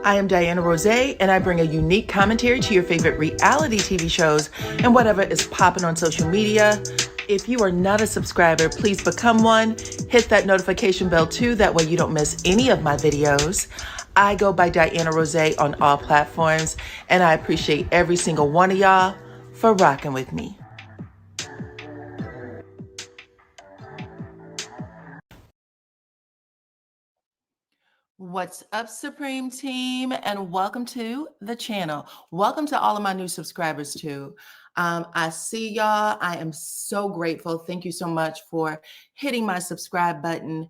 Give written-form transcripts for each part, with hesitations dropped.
I am DYANAROZAY, and I bring a unique commentary to your favorite reality TV shows and whatever is popping on social media. If you are not a subscriber, please become one. Hit that notification bell too, that way you don't miss any of my videos. I go by DYANAROZAY on all platforms, and I appreciate every single one of y'all for rocking with me. What's up, Supreme Team, and welcome to the channel. Welcome to all of my new subscribers too. I see y'all. I am so grateful. Thank you so much for hitting my subscribe button.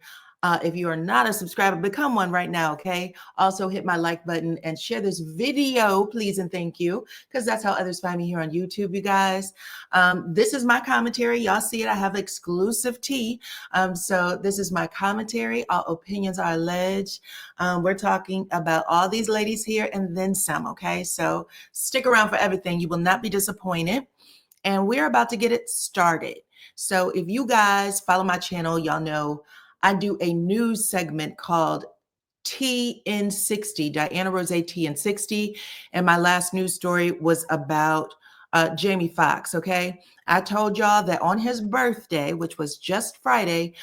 If you are not a subscriber, become one right now, okay? Also hit my like button and share this video, please and thank you, because that's how others find me here on YouTube, you guys. This is my commentary. Y'all see it. I have exclusive tea. So this is my commentary. All opinions are alleged. We're talking about all these ladies here and then some, okay? So stick around for everything. You will not be disappointed. And we're about to get it started. So if you guys follow my channel, y'all know I do a news segment called TN60, DYANAROZAY TN60. And my last news story was about Jamie Foxx, okay? I told y'all that on his birthday, which was just Friday,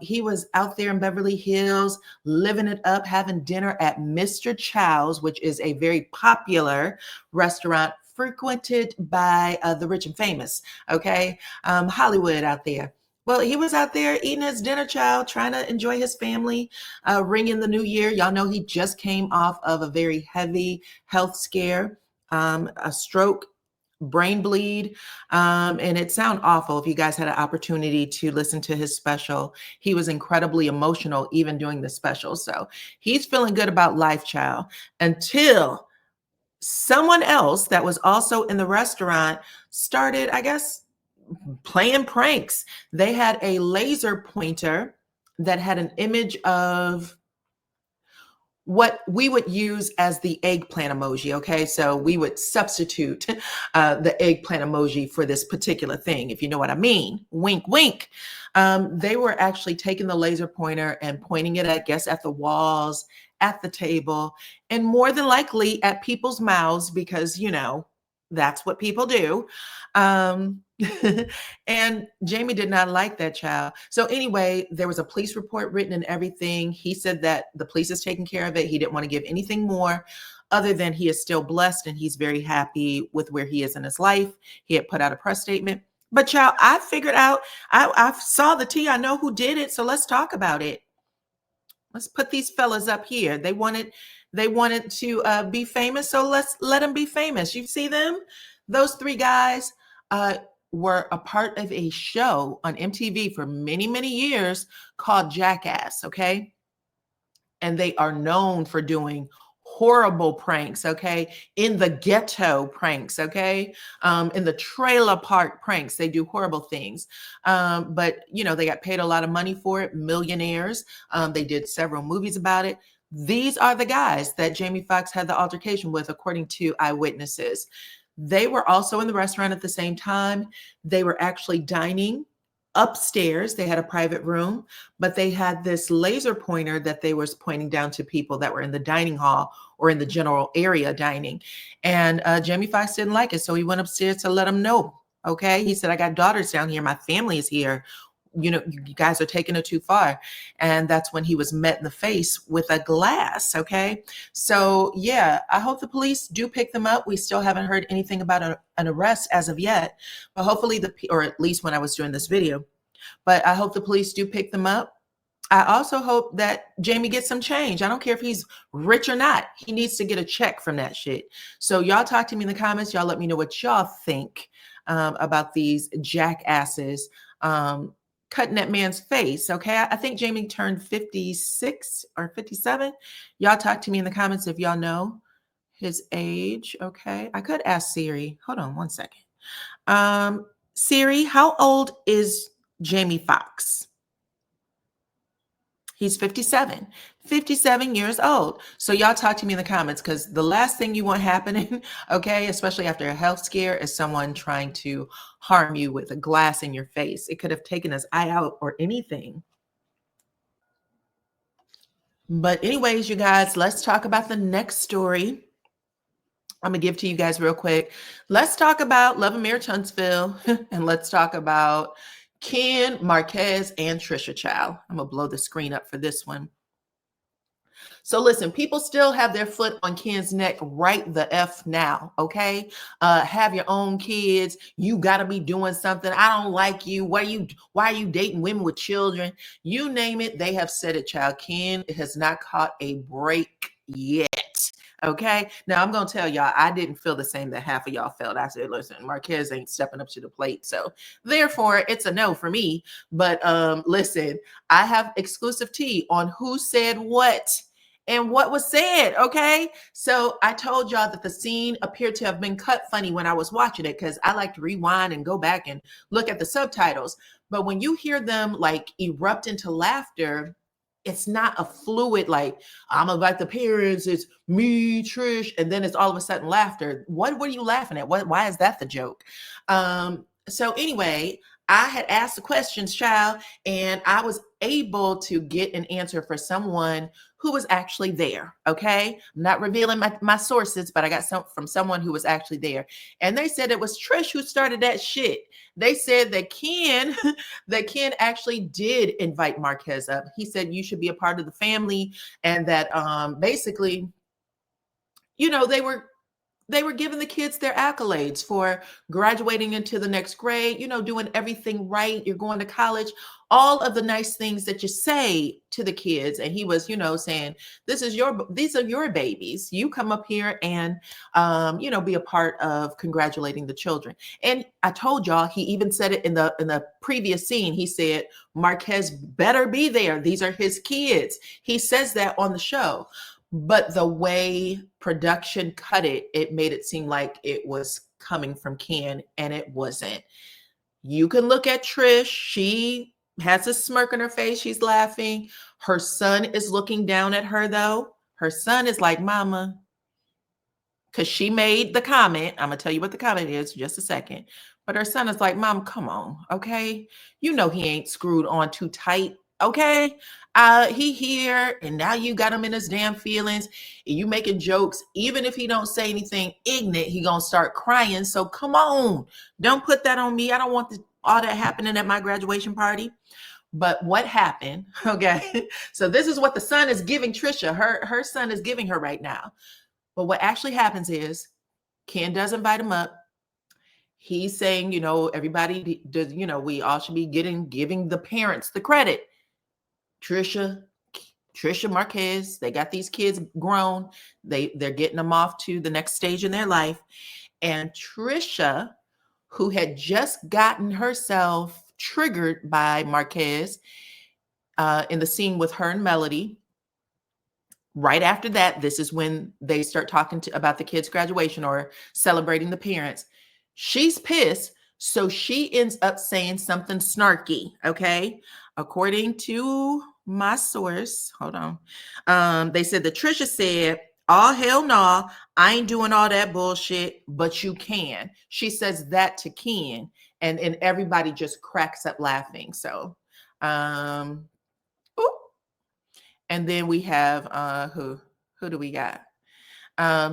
he was out there in Beverly Hills, living it up, having dinner at Mr. Chow's, which is a very popular restaurant frequented by the rich and famous, okay? Hollywood out there. Well, he was out there eating his dinner, child, trying to enjoy his family, ring in the new year. Y'all know he just came off of a very heavy health scare, a stroke, brain bleed, and it sounds awful. If you guys had an opportunity to listen to his special, he was incredibly emotional even doing the special. So he's feeling good about life, child, until someone else that was also in the restaurant started, I guess, playing pranks. They had a laser pointer that had an image of what we would use as the eggplant emoji, okay? So we would substitute the eggplant emoji for this particular thing, if you know what I mean. Wink, wink. They were actually taking the laser pointer and pointing it, I guess, at the walls, at the table, and more than likely at people's mouths, because, you know, that's what people do. And Jamie did not like that, child. So anyway, there was a police report written and everything. He said that the police is taking care of it. He didn't want to give anything more other than he is still blessed and he's very happy with where he is in his life. He had put out a press statement. But child, I figured out, I saw the tea. I know who did it. So let's talk about it. Let's put these fellas up here. They wanted to be famous, so let's let them be famous. You see them? Those three guys were a part of a show on MTV for many, many years called Jackass, okay? And they are known for doing horrible pranks, okay? In the ghetto pranks, okay? In the trailer park pranks, they do horrible things. But, you know, they got paid a lot of money for it, millionaires. They did several movies about it. These are the guys that Jamie Foxx had the altercation with, according to eyewitnesses. They were also in the restaurant at the same time. They were actually dining upstairs. They had a private room, but they had this laser pointer that they was pointing down to people that were in the dining hall or in the general area dining. And Jamie Foxx didn't like it. So he went upstairs to let them know. Okay. He said, I got daughters down here. My family is here. You know, you guys are taking it too far. And that's when he was met in the face with a glass. Okay. So yeah, I hope the police do pick them up. We still haven't heard anything about an arrest as of yet, but hopefully or at least when I was doing this video, but I hope the police do pick them up. I also hope that Jamie gets some change. I don't care if he's rich or not. He needs to get a check from that shit. So y'all talk to me in the comments. Y'all let me know what y'all think about these jackasses cutting that man's face. Okay. I think Jamie turned 56 or 57. Y'all talk to me in the comments if y'all know his age. Okay. I could ask Siri. Hold on one second. Siri, how old is Jamie Foxx? He's 57 years old. So y'all talk to me in the comments, because the last thing you want happening, okay, especially after a health scare, is someone trying to harm you with a glass in your face. It could have taken his eye out or anything. But anyways, you guys, let's talk about the next story. I'm gonna give to you guys real quick. Let's talk about Love and Marriage Huntsville, and let's talk about Ken Marquez and Trisha Child. I'm gonna blow the screen up for this one. So listen, people still have their foot on Ken's neck right the F now, okay? Have your own kids. You gotta be doing something. I don't like you. Why are you dating women with children? You name it, they have said it, child. Ken has not caught a break yet. Okay. Now I'm gonna tell y'all, I didn't feel the same that half of y'all felt. I said, listen, Marquez ain't stepping up to the plate. So therefore it's a no for me. But listen, I have exclusive tea on who said what and what was said. Okay. So I told y'all that the scene appeared to have been cut funny when I was watching it, because I like to rewind and go back and look at the subtitles. But when you hear them like erupt into laughter, it's not a fluid, like, I'm about the parents, it's me, Trish, and then it's all of a sudden laughter. What are you laughing at? Why is that the joke? So anyway, I had asked the questions, child, and I was able to get an answer for someone who was actually there. Okay. I'm not revealing my sources, but I got some from someone who was actually there. And they said it was Trish who started that shit. They said that Ken, that Ken actually did invite Marquez up. He said, you should be a part of the family. And that basically, they were giving the kids their accolades for graduating into the next grade, doing everything right. You're going to college, all of the nice things that you say to the kids. And he was, saying, these are your babies. You come up here and, be a part of congratulating the children. And I told y'all, he even said it in the previous scene. He said, Marquez better be there. These are his kids. He says that on the show. But the way production cut it, it made it seem like it was coming from Ken, and it wasn't. You can look at Trish. She has a smirk on her face. She's laughing. Her son is looking down at her, though. Her son is like, Mama, because she made the comment. I'm going to tell you what the comment is in just a second. But her son is like, Mom, come on, okay? You know he ain't screwed on too tight, okay? He here, and now you got him in his damn feelings, and you making jokes. Even if he don't say anything ignorant, he gonna start crying. So come on, don't put that on me. I don't want all that happening at my graduation party. But what happened, okay? So this is what the son is giving Trisha. Her son is giving her right now. But what actually happens is Ken does invite him up. He's saying, everybody does, we all should be giving the parents the credit. Trisha Marquez, they got these kids grown. They're getting them off to the next stage in their life. And Trisha, who had just gotten herself triggered by Marquez in the scene with her and Melody, right after that, this is when they start talking about the kids' graduation or celebrating the parents. She's pissed. So she ends up saying something snarky. Okay. According to my source, hold on. They said that Trisha said, oh, hell no, I ain't doing all that bullshit, but you can. She says that to Ken, and everybody just cracks up laughing. So, and then we have who do we got?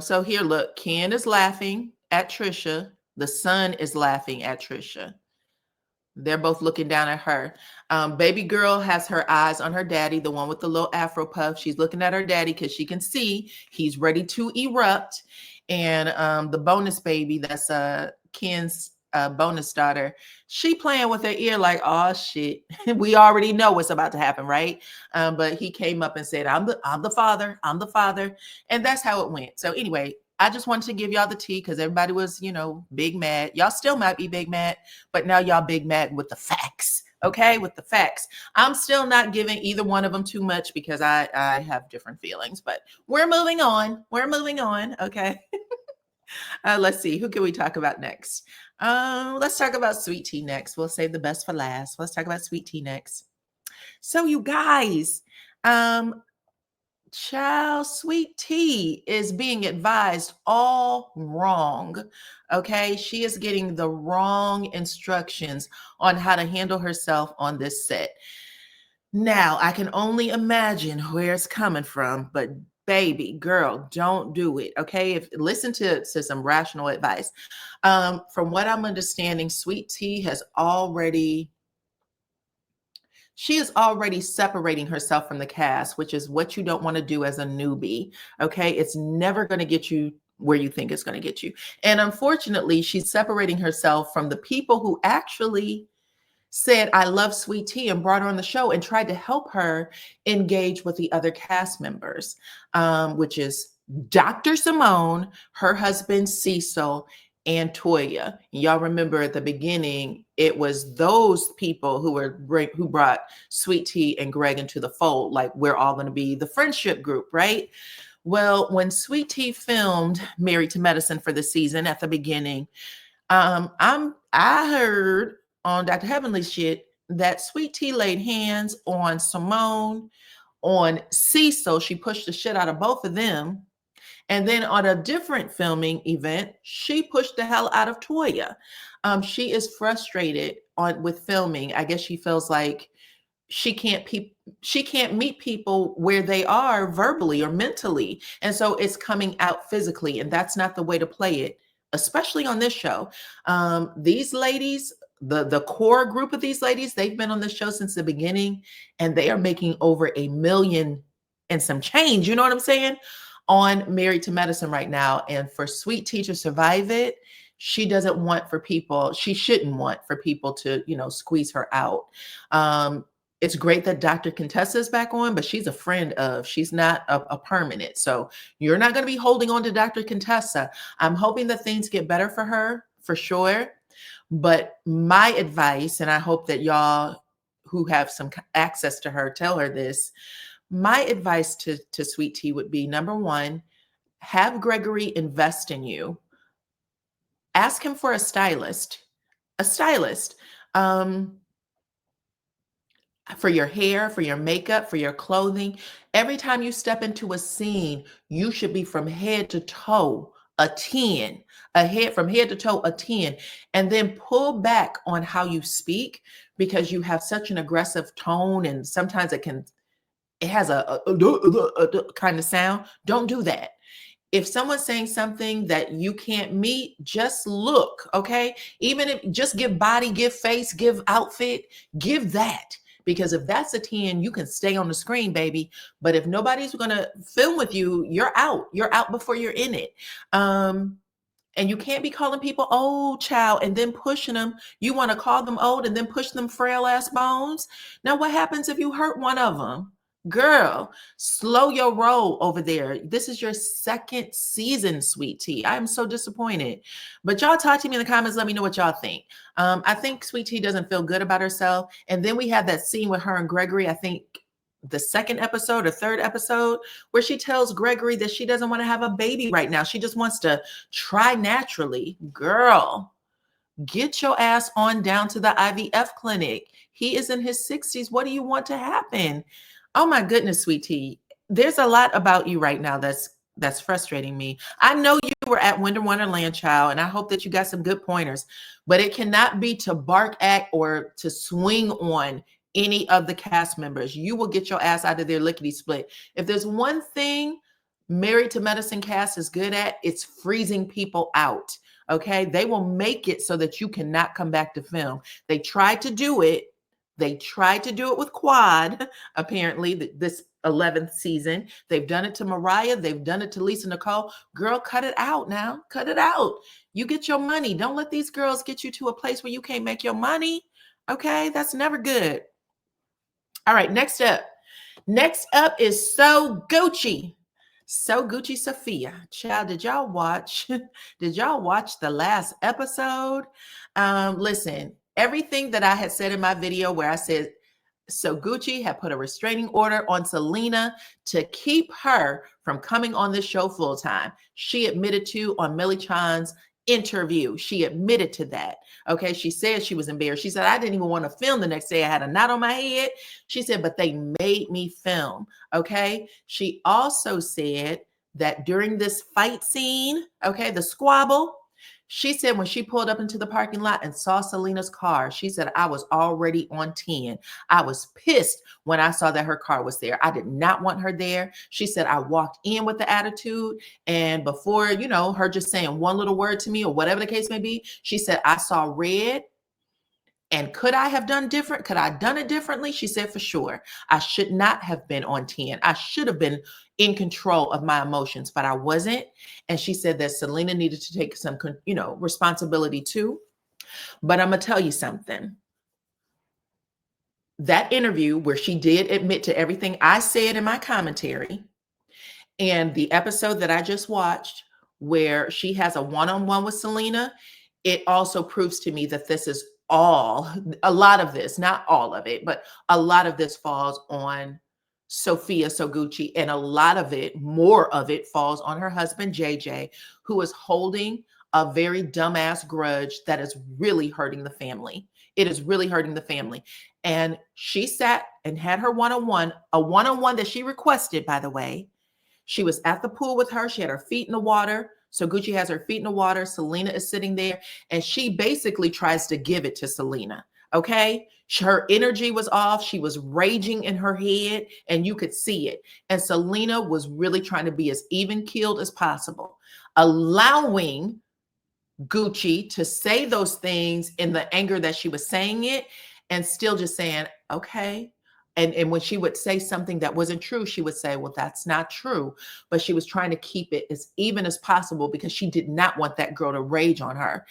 So here, look, Ken is laughing at Trisha. The son is laughing at Trisha. They're both looking down at her. Baby girl has her eyes on her daddy, the one with the little afro puff. She's looking at her daddy because she can see he's ready to erupt. And the bonus baby, that's Ken's bonus daughter, she playing with her ear like, oh shit, we already know what's about to happen, right? But he came up and said, I'm the father, and that's how it went. So anyway, I just wanted to give y'all the tea because everybody was, big mad. Y'all still might be big mad, but now y'all big mad with the facts. Okay, with the facts. I'm still not giving either one of them too much because I have different feelings, but we're moving on. Okay. Let's see. Who can we talk about next? Let's talk about Sweet Tea next. We'll save the best for last. Let's talk about Sweet Tea next. So you guys, child, Sweet Tea is being advised all wrong. Okay. She is getting the wrong instructions on how to handle herself on this set. Now, I can only imagine where it's coming from, but baby girl, don't do it. Okay. If listen to some rational advice. From what I'm understanding, Sweet Tea has already she is already separating herself from the cast, which is what you don't want to do as a newbie. Okay. It's never going to get you where you think it's going to get you. And unfortunately, she's separating herself from the people who actually said, I love Sweet Tea and brought her on the show and tried to help her engage with the other cast members, which is Dr. Simone, her husband Cecil, and Toya. Y'all remember at the beginning, it was those people who brought Sweet Tea and Greg into the fold. Like, we're all going to be the friendship group, right? Well, when Sweet Tea filmed Married to Medicine for the season at the beginning, I heard on Dr. Heavenly's shit that Sweet Tea laid hands on Simone, on Cecil. She pushed the shit out of both of them. And then on a different filming event, she pushed the hell out of Toya. She is frustrated with filming. I guess she feels like she can't meet people where they are verbally or mentally, and so it's coming out physically, and that's not the way to play it, especially on this show. These ladies, the core group of these ladies, they've been on the show since the beginning, and they are making over $1 million and some change, you know what I'm saying, on Married to Medicine right now. And for Sweet Tea to survive it, she shouldn't want for people to, squeeze her out. It's great that Dr. Contessa is back on, but she's a friend of, she's not a permanent. So you're not going to be holding on to Dr. Contessa. I'm hoping that things get better for her, for sure. But my advice, and I hope that y'all who have some access to her, tell her this. My advice to Sweet Tea would be, number one, have Gregory invest in you. Ask him for a stylist. For your hair, for your makeup, for your clothing. Every time you step into a scene, you should be from head to toe a 10, from head to toe a 10, and then pull back on how you speak, because you have such an aggressive tone, and sometimes it has a kind of sound. Don't do that. If someone's saying something that you can't meet, just look, okay? Even if just give body, give face, give outfit, give that. Because if that's a 10, you can stay on the screen, baby. But if nobody's going to film with you, you're out. You're out before you're in it. And you can't be calling people old, child, and then pushing them. You want to call them old and then push them frail ass bones. Now, what happens if you hurt one of them? Girl, slow your roll over there. This is your second season, Sweet Tea. I am so disappointed. But y'all talk to me in the comments. Let me know what y'all think. I think Sweet Tea doesn't feel good about herself. And then we had that scene with her and Gregory, I think the second episode or third episode, where she tells Gregory that she doesn't want to have a baby right now. She just wants to try naturally. Girl, get your ass on down to the IVF clinic. He is in his 60s. What do you want to happen? Oh my goodness, Sweet Tea. There's a lot about you right now that's frustrating me. I know you were at Winter Wonderland, child, and I hope that you got some good pointers, but it cannot be to bark at or to swing on any of the cast members. You will get your ass out of there lickety split. If there's one thing Married to Medicine cast is good at, it's freezing people out. Okay. They will make it so that you cannot come back to film. They tried to do it. They tried to do it with Quad, apparently, this 11th season. They've done it to Mariah. They've done it to Lisa Nicole. Girl, cut it out now. Cut it out. You get your money. Don't let these girls get you to a place where you can't make your money. Okay. That's never good. All right. Next up. Next up is So Gucci. So Gucci Sophia. Child, did y'all watch the last episode? Listen, everything that I had said in my video where I said So Gucci had put a restraining order on Selena to keep her from coming on this show full time. She admitted to on Millie Chan's interview. She admitted to that. Okay. She said she was embarrassed. She said, I didn't even want to film the next day. I had a knot on my head. She said, but they made me film. Okay. She also said that during this fight scene, okay, the squabble, She said when she pulled up into the parking lot and saw Selena's car, she said, I was already on 10. I was pissed when I saw that her car was there. I did not want her there. She said, I walked in with the attitude. And before, her just saying one little word to me or whatever the case may be, she said, I saw red. And could I have done different? Could I have done it differently? She said, for sure. I should not have been on 10. I should have been in control of my emotions, but I wasn't. And she said that Selena needed to take some, responsibility too. But I'm going to tell you something. That interview where she did admit to everything I said in my commentary, and the episode that I just watched where she has a one-on-one with Selena, it also proves to me that this is a lot of this, not all of it, but a lot of this falls on Sophia Soguchi, and a lot of it, more of it, falls on her husband, JJ, who is holding a very dumbass grudge that is really hurting the family. It is really hurting the family. And she sat and had her one-on-one, a one-on-one that she requested, by the way. She was at the pool with her. She had her feet in the water. So Gucci has her feet in the water. Selena is sitting there, and she basically tries to give it to Selena. Okay. Her energy was off. She was raging in her head, and you could see it. And Selena was really trying to be as even keeled as possible, allowing Gucci to say those things in the anger that she was saying it, and still just saying, okay. And when she would say something that wasn't true, she would say, well, that's not true. But she was trying to keep it as even as possible because she did not want that girl to rage on her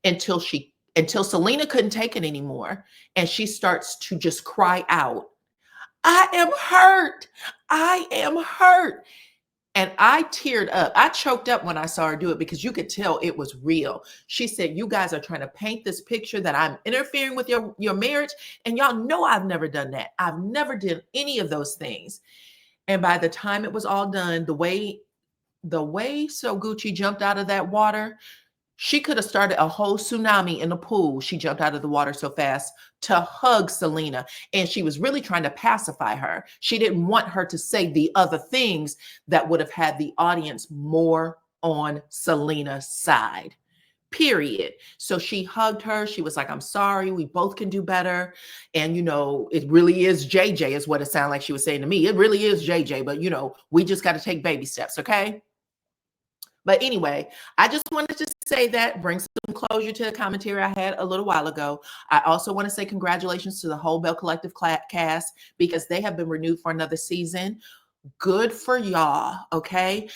until Selena couldn't take it anymore. And she starts to just cry out, I am hurt. I am hurt. And I teared up. I choked up when I saw her do it because you could tell it was real. She said, you guys are trying to paint this picture that I'm interfering with your marriage. And y'all know I've never done that. I've never done any of those things. And by the time it was all done, the way Soguchi jumped out of that water, she could have started a whole tsunami in the pool. She jumped out of the water so fast to hug Selena. And she was really trying to pacify her. She didn't want her to say the other things that would have had the audience more on Selena's side. Period. So she hugged her. She was like, I'm sorry. We both can do better. And, it really is JJ is what it sounded like she was saying to me. It really is JJ. But, we just got to take baby steps. Okay. But anyway, I just wanted to say that, bring some closure to the commentary I had a little while ago. I also want to say congratulations to the whole Bell Collective cast because they have been renewed for another season. Good for y'all. Okay.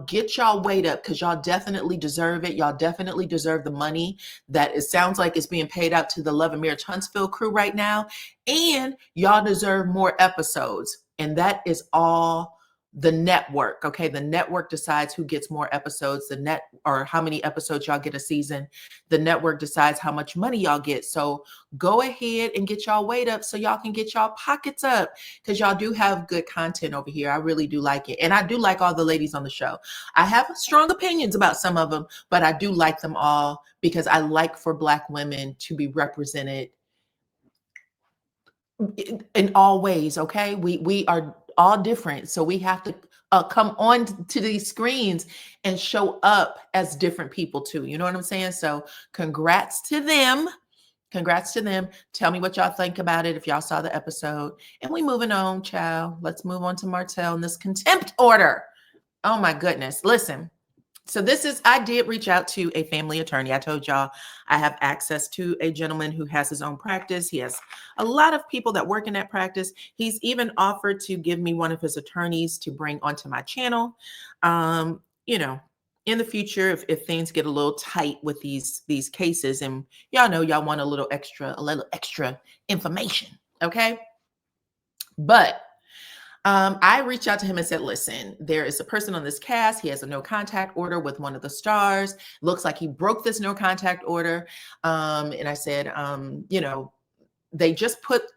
Get y'all weight up because y'all definitely deserve it. Y'all definitely deserve the money that it sounds like is being paid out to the Love and Marriage Huntsville crew right now. And y'all deserve more episodes. And that is all the network. Okay. The network decides who gets more episodes, or how many episodes y'all get a season. The network decides how much money y'all get. So go ahead and get y'all weight up so y'all can get y'all pockets up because y'all do have good content over here. I really do like it. And I do like all the ladies on the show. I have strong opinions about some of them, but I do like them all because I like for Black women to be represented in all ways. Okay. We are all different. So we have to come on to these screens and show up as different people too. You know what I'm saying? So congrats to them. Congrats to them. Tell me what y'all think about it if y'all saw the episode. And we moving on, child. Let's move on to Martell and this contempt order. Oh my goodness. Listen. So I did reach out to a family attorney. I told y'all I have access to a gentleman who has his own practice. He has a lot of people that work in that practice. He's even offered to give me one of his attorneys to bring onto my channel. In the future, if things get a little tight with these cases, and y'all know y'all want a little extra information. Okay. But I reached out to him and said, listen, there is a person on this cast. He has a no contact order with one of the stars. Looks like he broke this no contact order. And I said,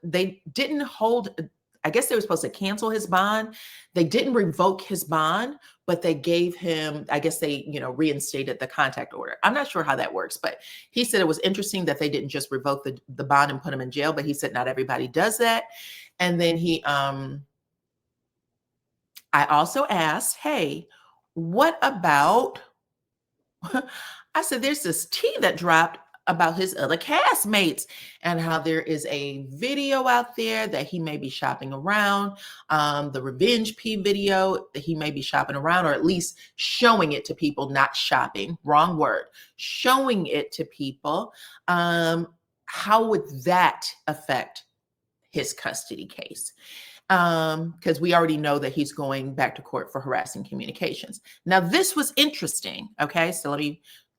they didn't hold, I guess they were supposed to cancel his bond. They didn't revoke his bond, but they gave him, I guess they, reinstated the contact order. I'm not sure how that works, but he said it was interesting that they didn't just revoke the bond and put him in jail, but he said not everybody does that. And then I also asked, hey, what about I said, there's this tea that dropped about his other castmates and how there is a video out there that he may be shopping around, the Revenge P video that he may be shopping around, or at least showing it to people, not shopping, wrong word, showing it to people. How would that affect his custody case? Because we already know that he's going back to court for harassing communications. Now, this was interesting. Okay, so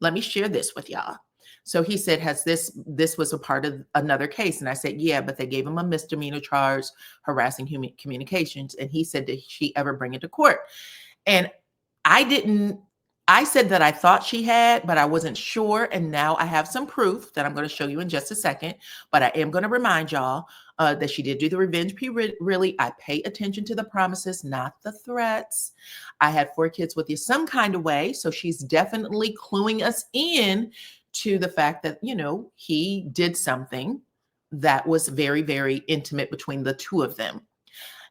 let me share this with y'all. So he said, has this was a part of another case? And I said, yeah, but they gave him a misdemeanor charge, harassing communications. And he said, did she ever bring it to court? And I said that I thought she had, but I wasn't sure. And now I have some proof that I'm going to show you in just a second. But I am going to remind y'all that she did do the revenge P. Really, I pay attention to the promises, not the threats. I had 4 kids with you some kind of way. So she's definitely cluing us in to the fact that, he did something that was very, very intimate between the two of them.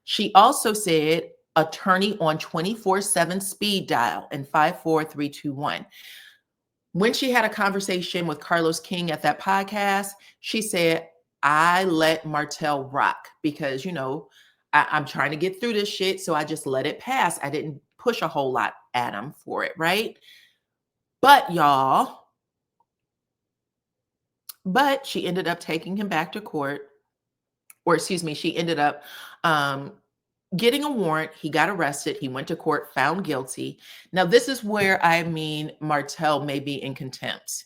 She also said, attorney on 24/7 speed dial and 54321. When she had a conversation with Carlos King at that podcast, she said, I let Martell rock because, I'm trying to get through this shit. So I just let it pass. I didn't push a whole lot at him for it. Right. But she ended up taking him back to court, or excuse me, she ended up getting a warrant. He got arrested. He went to court, found guilty. Now, this is where Martell may be in contempt.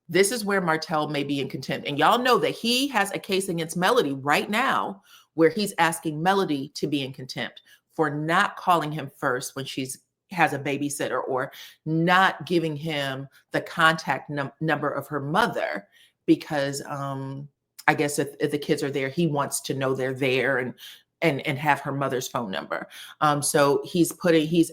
This is where Martell may be in contempt. And y'all know that he has a case against Melody right now where he's asking Melody to be in contempt for not calling him first when she's has a babysitter, or not giving him the contact number of her mother, because I guess if the kids are there, he wants to know they're there and have her mother's phone number. So he's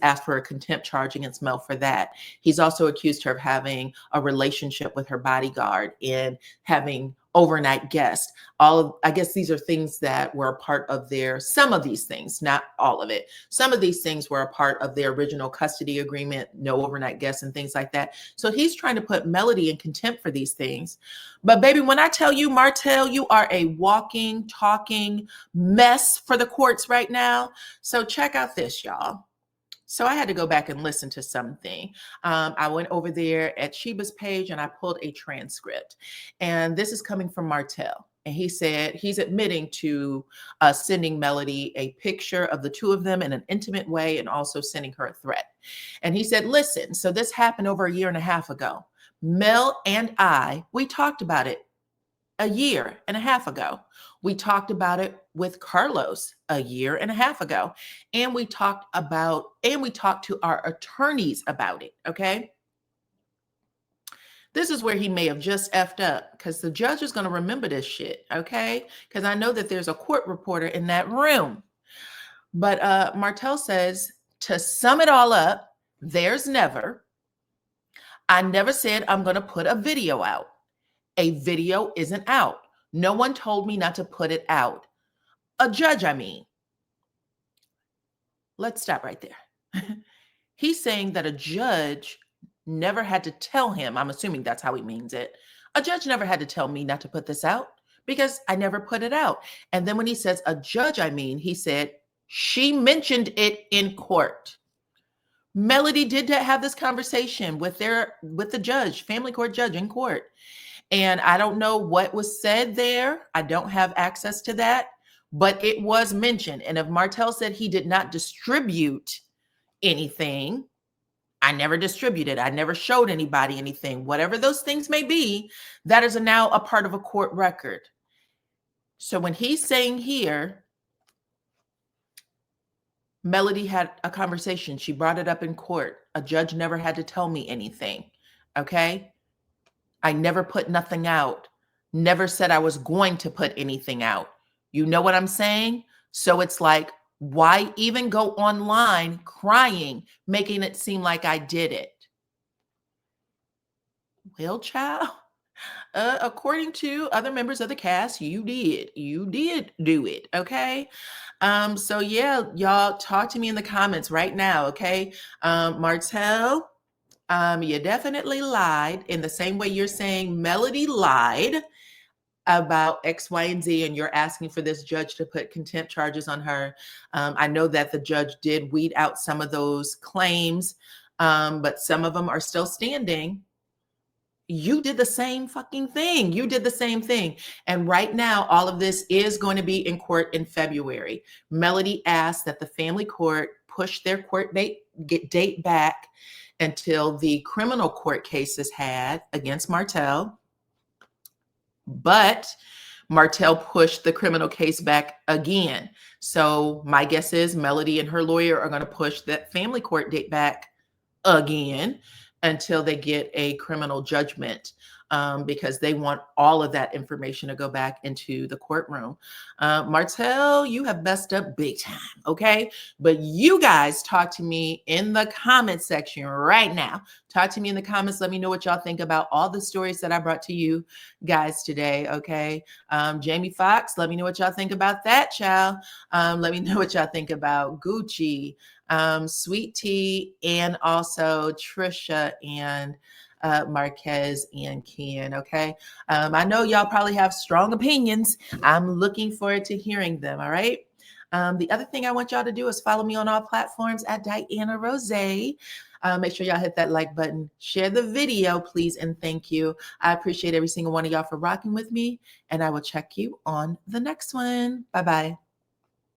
asked for a contempt charge against Mel for that. He's also accused her of having a relationship with her bodyguard and having overnight guests. I guess these are things that were a part of some of these things, not all of it. Some of these things were a part of their original custody agreement, no overnight guests and things like that. So he's trying to put Melody in contempt for these things. But baby, when I tell you, Martell, you are a walking, talking mess for the courts right now. So check out this, y'all. So I had to go back and listen to something. I went over there at Sheba's page and I pulled a transcript. And this is coming from Martell. And he said he's admitting to sending Melody a picture of the two of them in an intimate way and also sending her a threat. And he said, listen, so this happened over 1.5 years ago. Mel and we talked about it 1.5 years ago. We talked about it with Carlos 1.5 years ago. And we talked to our attorneys about it. Okay. This is where he may have just effed up, because the judge is going to remember this shit. Okay. Because I know that there's a court reporter in that room. But Martell says, to sum it all up, there's never. I never said I'm going to put a video out. A video isn't out. No one told me not to put it out. A judge, I mean. Let's stop right there. He's saying that a judge never had to tell him. I'm assuming that's how he means it. A judge never had to tell me not to put this out because I never put it out. And then when he says a judge, I mean, he said she mentioned it in court. Melody did have this conversation with the judge, family court judge in court. And I don't know what was said there. I don't have access to that, but it was mentioned. And if Martell said he did not distribute anything, I never distributed. I never showed anybody anything. Whatever those things may be, that is now a part of a court record. So when he's saying here, Melody had a conversation. She brought it up in court. A judge never had to tell me anything. Okay. I never put nothing out. Never said I was going to put anything out. You know what I'm saying? So it's like, why even go online crying, making it seem like I did it? Well, child, according to other members of the cast, you did do it. Okay. So yeah, y'all talk to me in the comments right now. Okay. Martell, You definitely lied in the same way you're saying Melody lied about X, Y, and Z, and you're asking for this judge to put contempt charges on her. I know that the judge did weed out some of those claims, but some of them are still standing. You did the same fucking thing. You did the same thing. And right now, all of this is going to be in court in February. Melody asked that the family court push their court date back until the criminal court case is had against Martell. But Martell pushed the criminal case back again. So my guess is Melody and her lawyer are going to push that family court date back again until they get a criminal judgment, because they want all of that information to go back into the courtroom. Martell, you have messed up big time, okay? But you guys talk to me in the comment section right now. Talk to me in the comments. Let me know what y'all think about all the stories that I brought to you guys today, okay? Jamie Foxx, let me know what y'all think about that, child. Let me know what y'all think about Gucci, Sweet Tea, and also Trisha and Marquez and Ken. Okay. I know y'all probably have strong opinions. I'm looking forward to hearing them. All right. The other thing I want y'all to do is follow me on all platforms at DYANAROZAY. Make sure y'all hit that like button, share the video, please, and thank you. I appreciate every single one of y'all for rocking with me, and I will check you on the next one. Bye-bye.